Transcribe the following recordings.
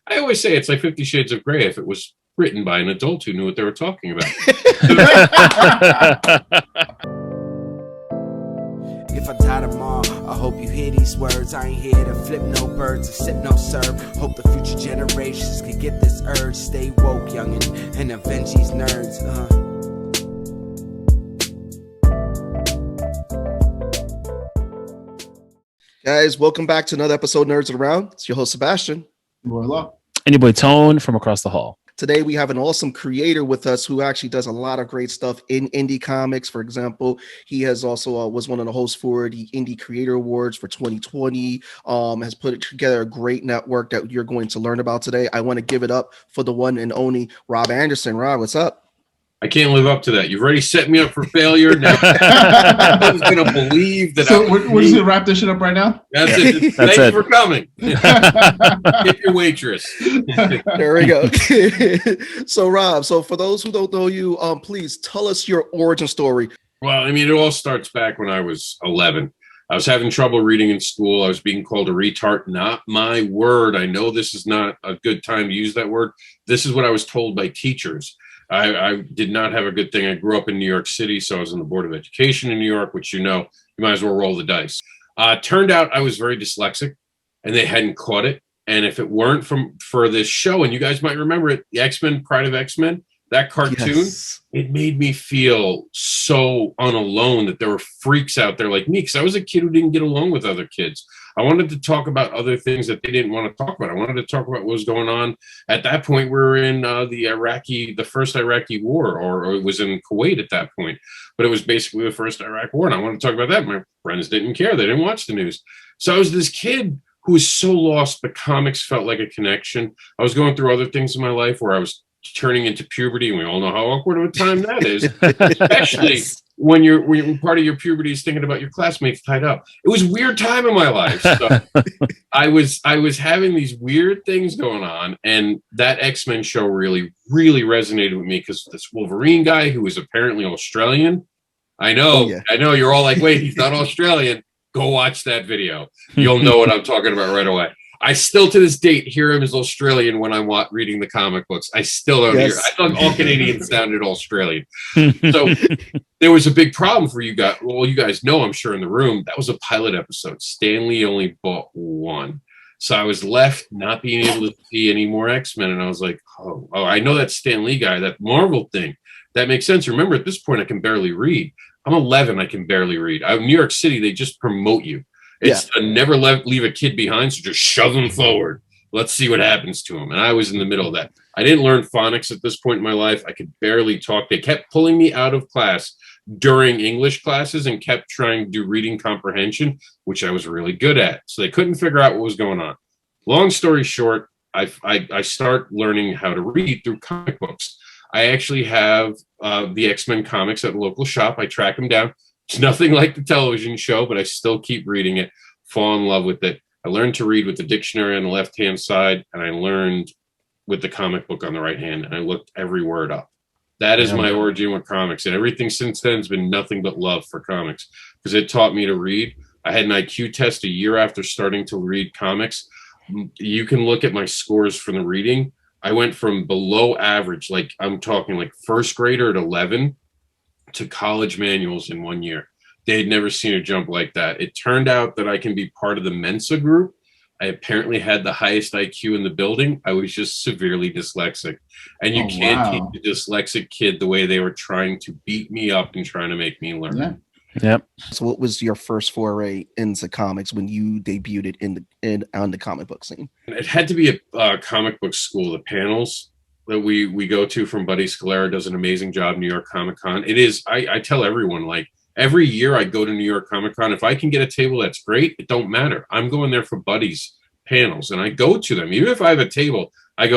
I always say it's like 50 Shades of Grey if it was written by an adult who knew what they were talking about. If I die tomorrow, I hope you hear these words. I ain't here to flip no birds or sip no syrup. Hope the future generations can get this urge. Stay woke, youngin', and avenge these nerds. Guys, welcome back to another episode of Nerds Around. It's your host, Sebastian. Voila. And your boy Tone from across the hall. Today, we have an awesome creator with us who actually does a lot of great stuff in indie comics. For example, he has also was one of the hosts for the Indie Creator Awards for 2020, has put together a great network that you're going to learn about today. I want to give it up for the one and only Rob Andersin. Rob, what's up? I can't live up to that. You've already set me up for failure. Now I was going to believe that. So we're just going to wrap this shit up right now? That's it. Thank you for coming. Get your waitress. There we go. So Rob, so for those who don't know you, please tell us your origin story. Well, I mean, it all starts back when I was 11. I was having trouble reading in school. I was being called a retard. Not my word. I know this is not a good time to use that word. This is what I was told by teachers. I did not have a good thing. I grew up in New York City, so I was on the Board of Education in New York, which you might as well roll the dice. Turned out I was very dyslexic, and they hadn't caught it. And if it weren't for this show, and you guys might remember it, the X-Men, Pride of X-Men, that cartoon, yes. It made me feel so unalone that there were freaks out there like me, because I was a kid who didn't get along with other kids. I wanted to talk about other things that they didn't want to talk about. I wanted to talk about what was going on. At that point, we were in the first Iraqi war, or it was in Kuwait at that point. But it was basically the first Iraq war, and I wanted to talk about that. My friends didn't care. They didn't watch the news. So I was this kid who was so lost, but comics felt like a connection. I was going through other things in my life where I was turning into puberty, and we all know how awkward of a time that is, especially when part of your puberty is thinking about your classmates tied up. It was a weird time in my life. So I was having these weird things going on, and that X-Men show really, really resonated with me, because this Wolverine guy who was apparently Australian. I know you're all like, wait, he's not Australian. Go watch that video. You'll know what I'm talking about right away. I still, to this date, hear him as Australian when I'm reading the comic books. I still don't hear. I thought all Canadians sounded Australian. So there was a big problem for you guys. Well, you guys know, I'm sure, in the room, that was a pilot episode. Stan Lee only bought one. So I was left not being able to see any more X-Men. And I was like, oh, I know that Stan Lee guy, that Marvel thing. That makes sense. Remember, at this point, I can barely read. I'm 11. I can barely read. I'm in New York City. They just promote you. It's never leave a kid behind, so just shove them forward. Let's see what happens to him. And I was in the middle of that. I didn't learn phonics at this point in my life. I could barely talk. They kept pulling me out of class during English classes and kept trying to do reading comprehension, which I was really good at. So they couldn't figure out what was going on. Long story short, I start learning how to read through comic books. I actually have the X-Men comics at a local shop. I track them down. It's nothing like the television show, but I still keep reading it, fall in love with it. I learned to read with the dictionary on the left-hand side, and I learned with the comic book on the right hand, and I looked every word up. That is my origin with comics, and everything since then has been nothing but love for comics, because it taught me to read. I had an IQ test a year after starting to read comics. You can look at my scores from the reading. I went from below average, like I'm talking like first grader at 11, to college manuals in 1 year. They'd never seen a jump like that. It turned out that I can be part of the Mensa group. I apparently had the highest IQ in the building. I was just severely dyslexic. And you can't teach a dyslexic kid the way they were trying to beat me up and trying to make me learn. Yeah. Yep. So what was your first foray into comics when you debuted on the comic book scene? It had to be a comic book school. The panels that we go to from Buddy Scalera does an amazing job. New York Comic Con. It is. I tell everyone, like, every year I go to New York Comic Con. If I can get a table, that's great. It don't matter. I'm going there for Buddy's panels, and I go to them. Even if I have a table, I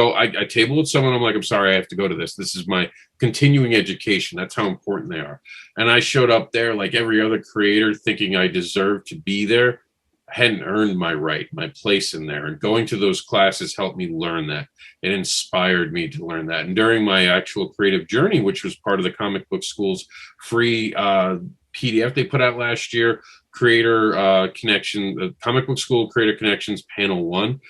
table with someone. I'm like, I'm sorry, I have to go to this. This is my continuing education. That's how important they are. And I showed up there like every other creator, thinking I deserved to be there. I hadn't earned my place in there. And going to those classes helped me learn that. It inspired me to learn that. And during my actual creative journey, which was part of the comic book school's free PDF they put out last year, Creator Connection, the Comic Book School Creator Connections Panel 1,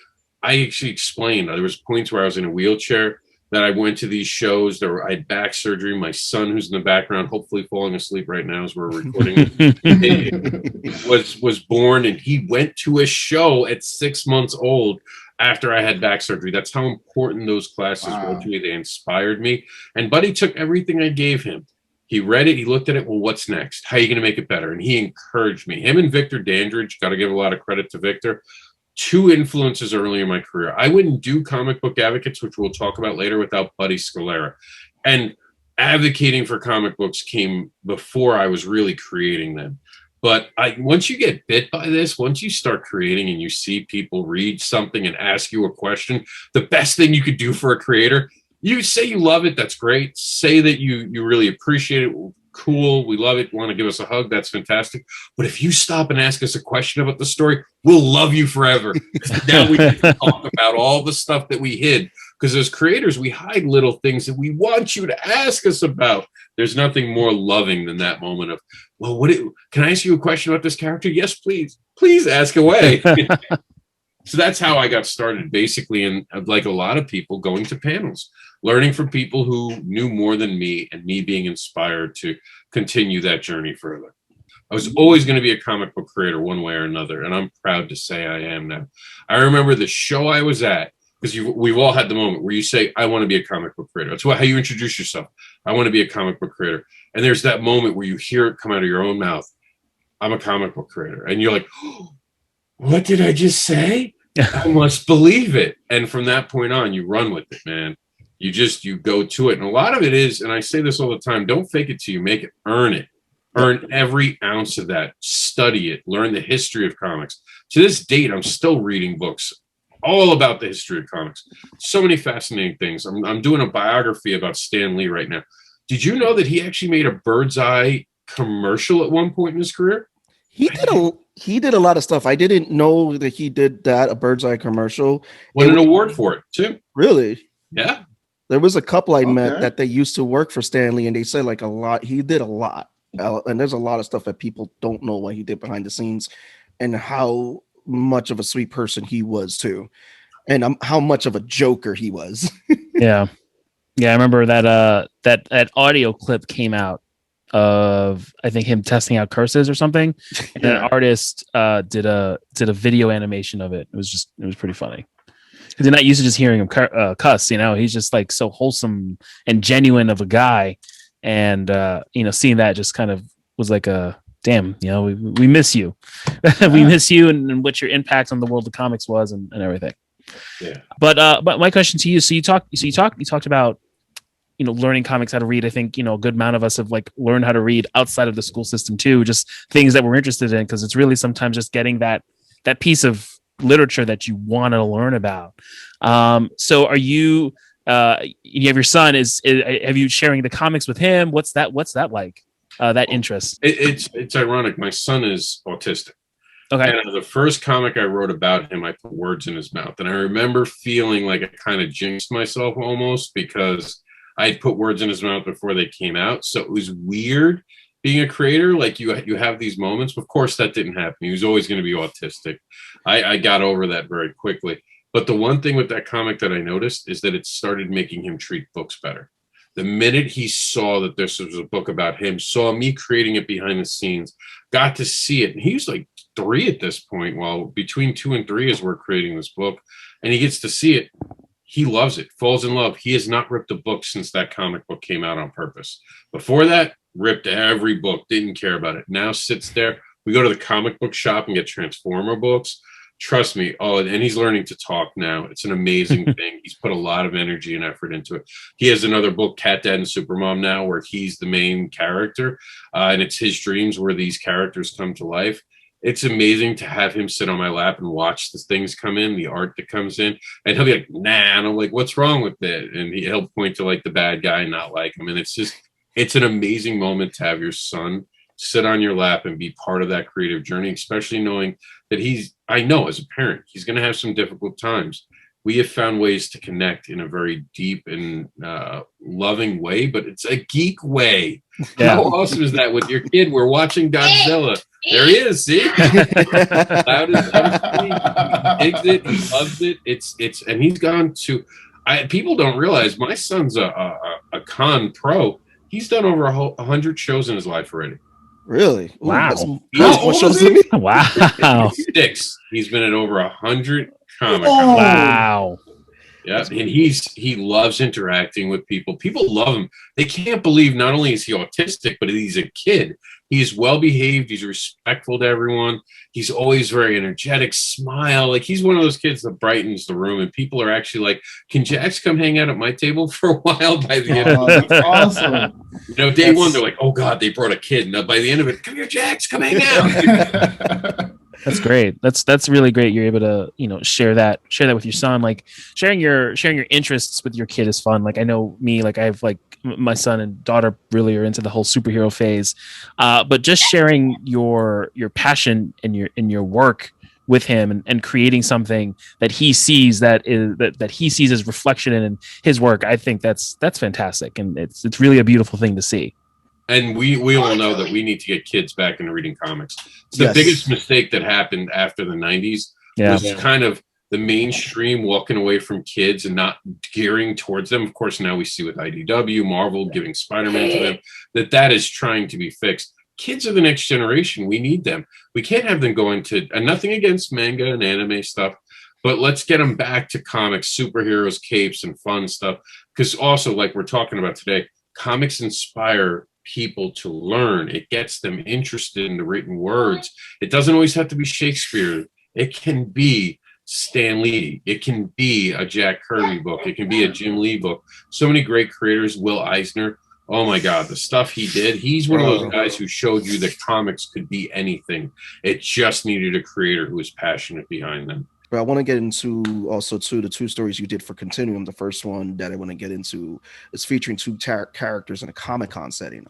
I actually explained. There was points where I was in a wheelchair that I went to these shows. I had back surgery. My son, who's in the background, hopefully falling asleep right now as we're recording this, was born, and he went to a show at 6 months old after I had back surgery. That's how important those classes were to me. They inspired me. And Buddy took everything I gave him. He read it. He looked at it. Well, what's next? How are you going to make it better? And he encouraged me. Him and Victor Dandridge, got to give a lot of credit to Victor. Two influences early in my career. I wouldn't do Comic Book Advocates, which we'll talk about later, without Buddy Scalera. And advocating for comic books came before I was really creating them. But once you get bit by this, once you start creating and you see people read something and ask you a question, the best thing you could do for a creator, you say you love it, that's great. Say that you really appreciate it. Cool, we love it, want to give us a hug, that's fantastic. But if you stop and ask us a question about the story, we'll love you forever. Now we can talk about all the stuff that we hid, because as creators we hide little things that we want you to ask us about. There's nothing more loving than that moment of, well, can I ask you a question about this character? Yes, please ask away. So that's how I got started, basically, and like a lot of people, going to panels, learning from people who knew more than me, and me being inspired to continue that journey further. I was always going to be a comic book creator one way or another, and I'm proud to say I am now. I remember the show I was at, because we've all had the moment where you say, I want to be a comic book creator. That's how you introduce yourself. I want to be a comic book creator. And there's that moment where you hear it come out of your own mouth. I'm a comic book creator. And you're like, oh, what did I just say? I must believe it. And from that point on, you run with it, man. You go to it. And a lot of it is, and I say this all the time, don't fake it till you make it. Earn it. Earn every ounce of that. Study it. Learn the history of comics. To this date, I'm still reading books all about the history of comics. So many fascinating things. I'm doing a biography about Stan Lee right now. Did you know that he actually made a Bird's Eye commercial at one point in his career? He did a lot of stuff. I didn't know that he did that, a Bird's Eye commercial. Won an award for it, too. Really? Yeah. There was a couple I met that they used to work for Stan Lee, and they said like a lot. He did a lot. And there's a lot of stuff that people don't know what he did behind the scenes, and how much of a sweet person he was too, and how much of a joker he was. Yeah. I remember that audio clip came out of, I think, him testing out curses or something, and an artist did a video animation of it. It was pretty funny, because you're not used to just hearing him cuss. He's just like so wholesome and genuine of a guy, and seeing that just kind of was like a damn, we miss you. We miss you, and what your impact on the world of comics was, and everything. Yeah. But my question to you, so you talked about, learning comics, how to read. I think, a good amount of us have like learned how to read outside of the school system too, just things that we're interested in, because it's really sometimes just getting that piece of literature that you want to learn about. So are you have your son, have you sharing the comics with him? What's that like? That interest? It's ironic. My son is autistic. Okay. And the first comic I wrote about him, I put words in his mouth. And I remember feeling like I kind of jinxed myself almost, because I had put words in his mouth before they came out. So it was weird being a creator. Like you have these moments. Of course, that didn't happen. He was always going to be autistic. I got over that very quickly. But the one thing with that comic that I noticed is that it started making him treat books better. The minute he saw that this was a book about him, saw me creating it behind the scenes, got to see it. And he was like 3 at this point, while between 2 and 3 as we're creating this book. And he gets to see it. He loves it, falls in love. He has not ripped a book since that comic book came out on purpose. Before that, ripped every book, didn't care about it. Now sits there. We go to the comic book shop and get Transformer books. Trust me. Oh, and he's learning to talk now. It's an amazing thing. He's put a lot of energy and effort into it. He has another book, Catdad and Supermom, now, where he's the main character. And it's his dreams where these characters come to life. It's amazing to have him sit on my lap and watch the things come in, the art that comes in. And he'll be like, nah. And I'm like, what's wrong with it? And he'll point to like the bad guy and not like him. And it's an amazing moment to have your son sit on your lap and be part of that creative journey, especially knowing that I know as a parent, he's going to have some difficult times. We have found ways to connect in a very deep and loving way, but it's a geek way. Yeah. How awesome is that with your kid? We're watching Godzilla. There he is. See, loud as he digs it. He loves it. It's and he's gone to. People don't realize my son's a con pro. He's done over 100 shows in his life already. Really? Ooh, Wow. How old is he? Wow. 6. He's been at over 100 comic. Oh. Wow. Yeah, and he loves interacting with people. People love him. They can't believe not only is he autistic, but he's a kid. He's well behaved. He's respectful to everyone. He's always very energetic, smile. Like he's one of those kids that brightens the room. And people are actually like, "Can Jax come hang out at my table for a while?" By the end, That's awesome. Day one they're like, "Oh God, they brought a kid." And by the end of it, "Come here, Jax, come hang out." That's great. That's really great. You're able to, share that with your son. Like sharing your interests with your kid is fun. Like I know me, like I have like my son and daughter really are into the whole superhero phase. But just sharing your passion and your work with him and creating something that he sees that he sees his reflection in his work. I think that's fantastic. And it's really a beautiful thing to see. And we all know that we need to get kids back into reading comics. It's the biggest mistake that happened after the 90s. Was kind of the mainstream walking away from kids and not gearing towards them. Of course, now we see with IDW, Marvel giving Spider-Man to them, that is trying to be fixed. Kids are the next generation. We need them. We can't have them going to, and nothing against manga and anime stuff, but let's get them back to comics, superheroes, capes, and fun stuff. Because also, like we're talking about today, comics inspire people to learn. It gets them interested in the written words. It doesn't always have to be Shakespeare. It can be Stan Lee. It can be a Jack Kirby book. It can be a Jim Lee book. So many great creators. Will Eisner. Oh my God, the stuff he did. He's one of those guys who showed you that comics could be anything. It just needed a creator who was passionate behind them. But I want to get into also the 2 stories you did for Continuum. The first one that I want to get into is featuring 2 characters in a Comic-Con setting.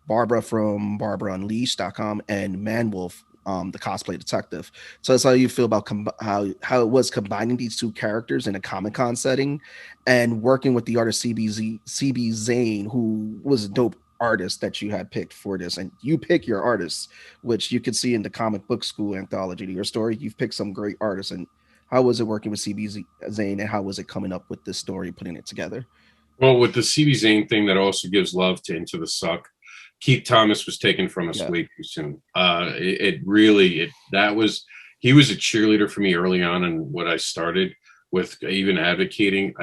Barbara from BarbaraUnleashed.com and Manwolf, the cosplay detective. So that's how you feel about how it was combining these 2 characters in a Comic-Con setting and working with the artist CB Zane, who was a dope artist that you had picked for this, and you pick your artists, which you could see in the comic book school anthology to your story. You've picked some great artists. And how was it working with CB Zane, and how was it coming up with this story, putting it together? Well, with the CB Zane thing, that also gives love to Into the Suck. Keith Thomas was taken from us way too soon. He was a cheerleader for me early on in what I started with, even advocating.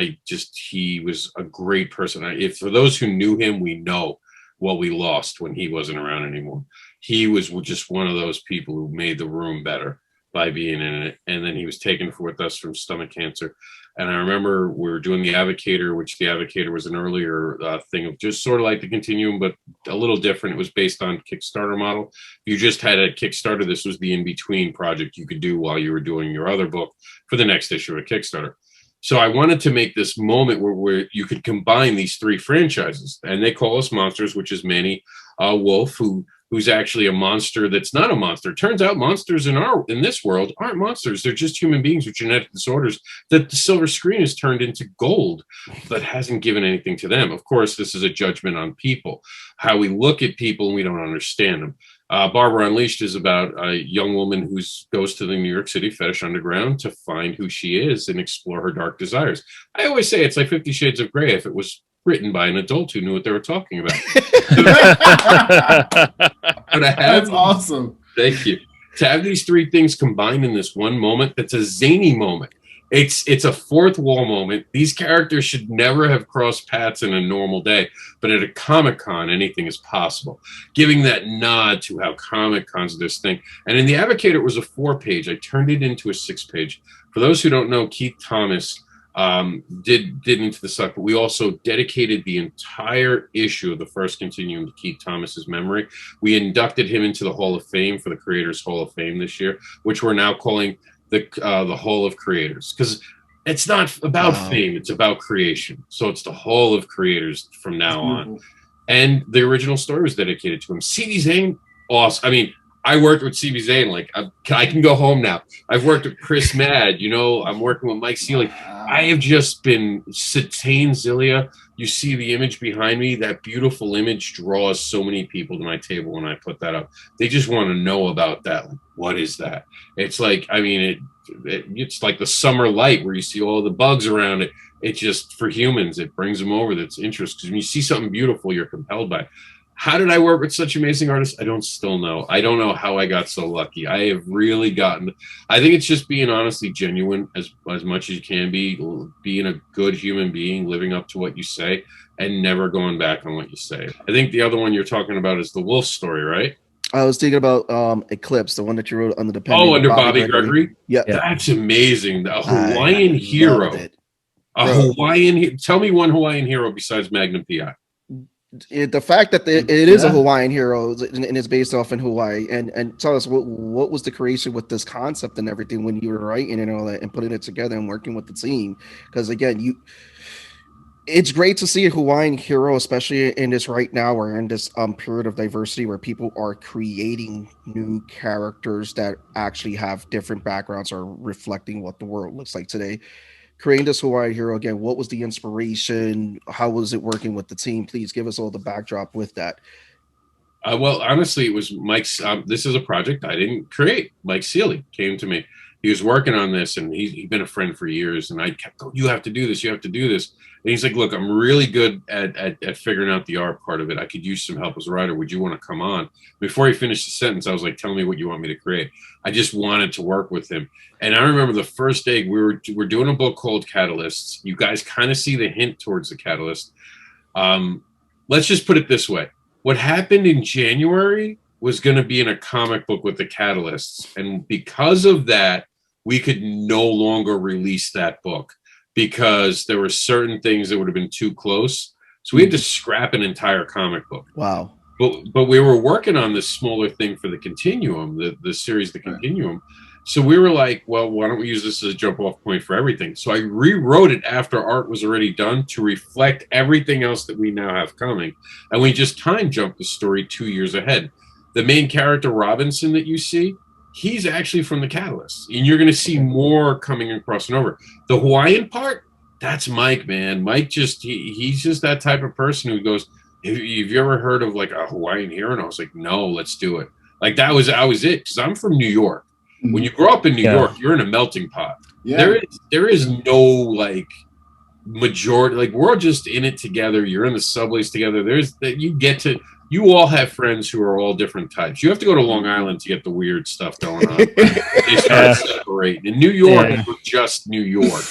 He was a great person. If for those who knew him, we know what we lost when he wasn't around anymore. He was just one of those people who made the room better by being in it. And then he was taken with us from stomach cancer. And I remember we were doing the Advocator, which the Advocator was an earlier thing of just sort of like the Continuum, but a little different. It was based on Kickstarter model. If you just had a Kickstarter, this was the in-between project you could do while you were doing your other book for the next issue of Kickstarter. So I wanted to make this moment where you could combine these 3 franchises, and they call us monsters, which is Manny Wolf, who's actually a monster that's not a monster. It turns out monsters in this world aren't monsters. They're just human beings with genetic disorders that the silver screen has turned into gold, but hasn't given anything to them. Of course, this is a judgment on people, how we look at people and we don't understand them. Barbara Unleashed is about a young woman who goes to the New York City Fetish Underground to find who she is and explore her dark desires. I always say it's like 50 Shades of Grey if it was written by an adult who knew what they were talking about. That's awesome. Thank you. To have these 3 things combined in this one moment, that's a zany moment. It's a fourth wall moment. These characters should never have crossed paths in a normal day, but at a Comic-Con, anything is possible. Giving that nod to how Comic-Con's this thing. And in the Advocator, it was a 4-page. I turned it into a 6-page. For those who don't know, Keith Thomas did Into the Suck, but we also dedicated the entire issue of the first Continuum to Keith Thomas's memory. We inducted him into the Hall of Fame for the Creators Hall of Fame this year, which we're now calling the Hall of Creators, because it's not about fame, it's about creation. So it's the Hall of Creators from now on. And the original story was dedicated to him. CB Zane, awesome. I mean, I worked with CBZ and like I can go home now. I've worked with Chris Mad, you know, I'm working with Mike Seeley. I have just been Satane Zilia. You see the image behind me. That beautiful image draws so many people to my table when I put that up. They just want to know about that. Like, what is that? It's like, I mean, it's like the summer light where you see all the bugs around it. It just, for humans, it brings them over. That's interest, because when you see something beautiful, you're compelled by it. How did I work with such amazing artists? I don't still know. I don't know how I got so lucky. I have really gotten, I think it's just being honestly genuine as much as you can be, being a good human being, living up to what you say, and never going back on what you say. I think the other one you're talking about is the Wolf story, right? I was thinking about Eclipse, the one that you wrote under the pen. Oh, under Bobby Gregory? Yeah. That's amazing. A Hawaiian hero. Tell me one Hawaiian hero besides Magnum P.I. The fact that it is a Hawaiian hero and it's based off in Hawaii, and tell us what was the creation with this concept and everything when you were writing and all that and putting it together and working with the team, because again, it's great to see a Hawaiian hero, especially in this right now, we're in this period of diversity where people are creating new characters that actually have different backgrounds or reflecting what the world looks like today. Creating this Hawaii hero again, what was the inspiration? How was it working with the team? Please give us all the backdrop with that. Well, honestly, it was Mike's. This is a project I didn't create. Mike Seeley came to me. He was working on this, and he'd been a friend for years. And I kept going, "You have to do this. You have to do this." And he's like, "Look, I'm really good at figuring out the art part of it. I could use some help as a writer. Would you want to come on?" Before he finished the sentence, I was like, "Tell me what you want me to create." I just wanted to work with him. And I remember the first day we're doing a book called Catalysts. You guys kind of see the hint towards the Catalyst. Let's just put it this way. What happened in January was going to be in a comic book with the Catalysts. And because of that, we could no longer release that book because there were certain things that would have been too close. So we had to scrap an entire comic book. Wow. But we were working on this smaller thing for the Continuum, the series, the Continuum. So we were like, well, why don't we use this as a jump off point for everything? So I rewrote it after art was already done to reflect everything else that we now have coming. And we just time jumped the story 2 years ahead. The main character, Rob Andersin, that you see, he's actually from the Catalyst. And you're going to see more coming and crossing over. The Hawaiian part, that's Mike, man. Mike just, he's just that type of person who goes, have you ever heard of like a Hawaiian hero? And I was like, no, let's do it. Like that was it. Because I'm from New York. When you grow up in New York, you're in a melting pot. Yeah. There is no like majority, like we're all just in it together. You're in the subways together. You all have friends who are all different types. You have to go to Long Island to get the weird stuff going on. They start separating. In New York, it was just New York.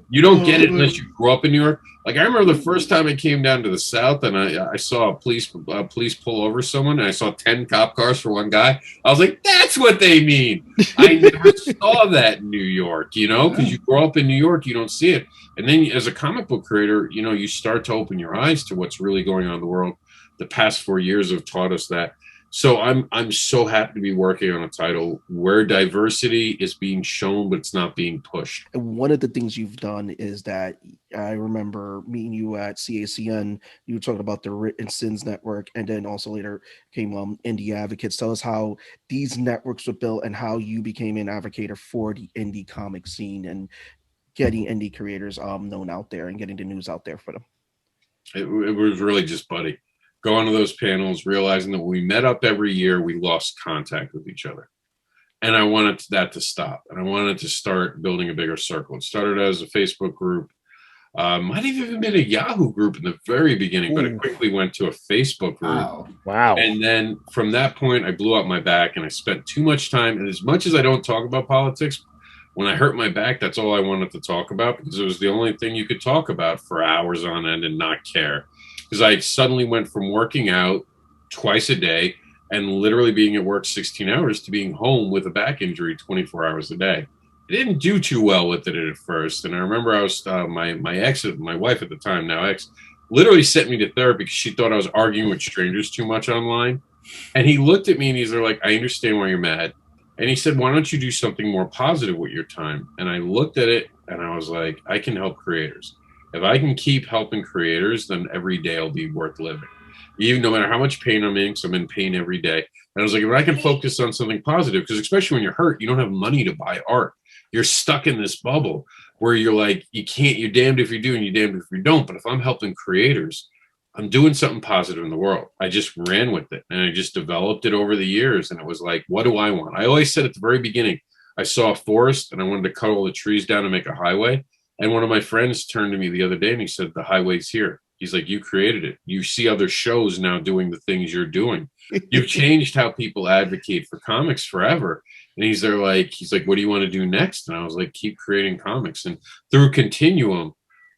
You don't get it unless you grew up in New York. Like I remember the first time I came down to the South and I saw a police pull over someone and I saw 10 cop cars for one guy. I was like, that's what they mean. I never saw that in New York, you know, because you grow up in New York, you don't see it. And then as a comic book creator, you know, you start to open your eyes to what's really going on in the world. The past 4 years have taught us that. So I'm so happy to be working on a title where diversity is being shown, but it's not being pushed. And one of the things you've done is that I remember meeting you at CACN. You were talking about the Written Sins Network, and then also later came Indie Advocates. Tell us how these networks were built and how you became an advocate for the indie comic scene and getting indie creators known out there and getting the news out there for them. It was really just buddy. Going to those panels, realizing that when we met up every year, we lost contact with each other. And I wanted that to stop. And I wanted to start building a bigger circle. It started as a Facebook group. Might have even been a Yahoo group in the very beginning, but it quickly went to a Facebook group. Wow. And then from that point, I blew up my back and I spent too much time. And as much as I don't talk about politics, when I hurt my back, that's all I wanted to talk about because it was the only thing you could talk about for hours on end and not care. Because I suddenly went from working out twice a day and literally being at work 16 hours to being home with a back injury 24 hours a day. I didn't do too well with it at first. And I remember I was, my wife at the time, now ex, literally sent me to therapy because she thought I was arguing with strangers too much online. And he looked at me and he's like, I understand why you're mad. And he said, why don't you do something more positive with your time? And I looked at it and I was like, I can help creators. If I can keep helping creators, then every day will be worth living. even no matter how much pain I'm in, because I'm in pain every day. And I was like, if I can focus on something positive, because especially when you're hurt, you don't have money to buy art. You're stuck in this bubble where you're like, you're damned if you do and you're damned if you don't. But if I'm helping creators, I'm doing something positive in the world. I just ran with it and I just developed it over the years. And it was like, what do I want? I always said at the very beginning, I saw a forest and I wanted to cut all the trees down and make a highway. And one of my friends turned to me the other day and he said, the highway's here. He's like, you created it. You see other shows now doing the things you're doing. You've changed how people advocate for comics forever. And he's like, what do you want to do next? And I was like, keep creating comics. And through Continuum,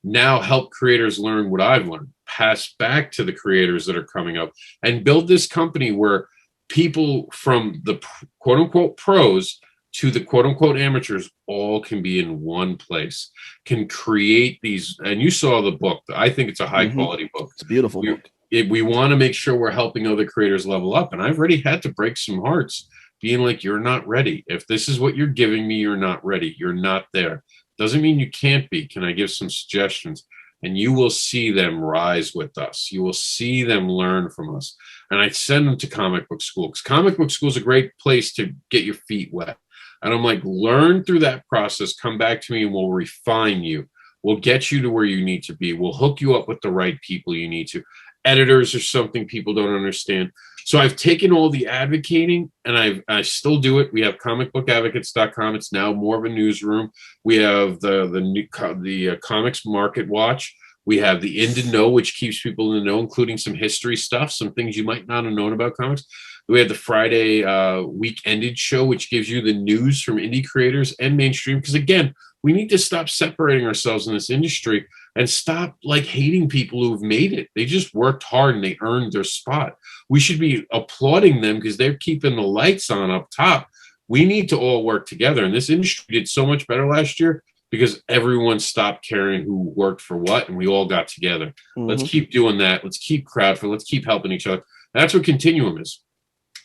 now help creators learn what I've learned, pass back to the creators that are coming up, and build this company where people from the quote unquote pros to the quote unquote amateurs all can be in one place, can create these. And you saw the book. I think it's a high quality book. It's a beautiful book. We want to make sure we're helping other creators level up. And I've already had to break some hearts being like, you're not ready. If this is what you're giving me, you're not ready. You're not there. Doesn't mean you can't be. Can I give some suggestions? And you will see them rise with us. You will see them learn from us. And I send them to comic book school, because comic book school is a great place to get your feet wet. And I'm like, learn through that process, come back to me and we'll refine you. We'll get you to where you need to be. We'll hook you up with the right people you need to. Editors are something people don't understand. So I've taken all the advocating and I still do it. We have comicbookadvocates.com. It's now more of a newsroom. We have the Comics Market Watch. We have the In to Know, which keeps people in the know, including some history stuff, some things you might not have known about comics. We have the Friday Week Ended show, which gives you the news from indie creators and mainstream. Because again, we need to stop separating ourselves in this industry and stop like hating people who've made it. They just worked hard and they earned their spot. We should be applauding them because they're keeping the lights on up top. We need to all work together. And this industry did so much better last year because everyone stopped caring who worked for what, and we all got together. Let's keep doing that. Let's keep crowdfunding. Let's keep helping each other. That's what Continuum is.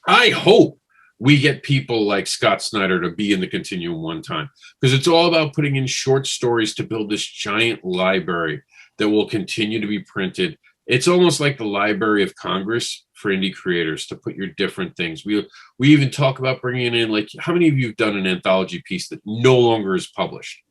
I hope we get people like Scott Snyder to be in the Continuum one time, because it's all about putting in short stories to build this giant library that will continue to be printed. It's almost like the Library of Congress for indie creators to put your different things. We even talk about bringing in, like, how many of you have done an anthology piece that no longer is published?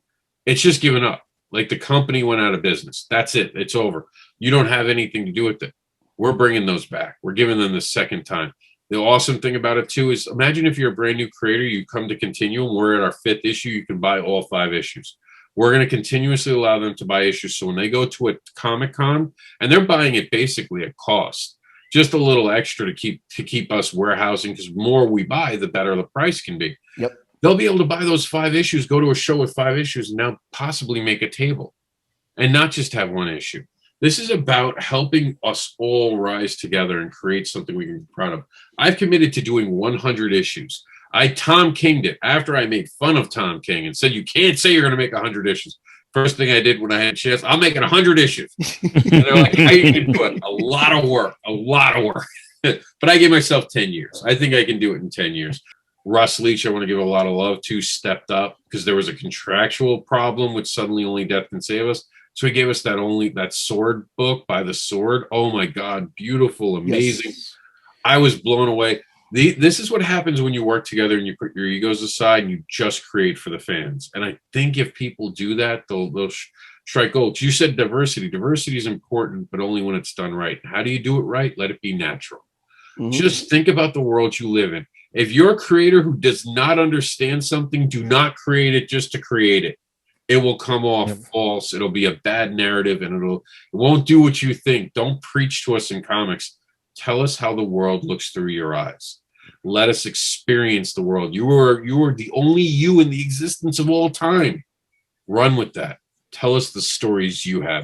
It's just given up. Like the company went out of business. That's it. It's over. You don't have anything to do with it. We're bringing those back. We're giving them the second time. The awesome thing about it, too, is imagine if you're a brand new creator, you come to Continuum, we're at our 5th issue, you can buy all 5 issues. We're going to continuously allow them to buy issues. So when they go to a Comic-Con, and they're buying it basically at cost, just a little extra to keep us warehousing, because the more we buy, the better the price can be. Yep. They'll be able to buy those 5 issues, go to a show with 5 issues, and now possibly make a table and not just have one issue. This is about helping us all rise together and create something we can be proud of. I've committed to doing 100 issues. Tom King'd it after I made fun of Tom King and said, you can't say you're going to make 100 issues. First thing I did when I had a chance, I'm making 100 issues. And they're like, how you can do it? A lot of work. But I gave myself 10 years. I think I can do it in 10 years. Russ Leach, I want to give a lot of love to, stepped up because there was a contractual problem with Suddenly Only Death Can Save Us. So he gave us that sword book, By the Sword. Oh my God, beautiful, amazing. Yes. I was blown away. This is what happens when you work together and you put your egos aside and you just create for the fans. And I think if people do that, they'll strike gold. You said diversity. Diversity is important, but only when it's done right. How do you do it right? Let it be natural. Just think about the world you live in. If you're a creator who does not understand something, do not create it just to create it. It will come off false. It'll be a bad narrative, and it won't do what you think. Don't preach to us in comics. Tell us how the world looks through your eyes. Let us experience the world. You are the only you in the existence of all time. Run with that. Tell us the stories you have.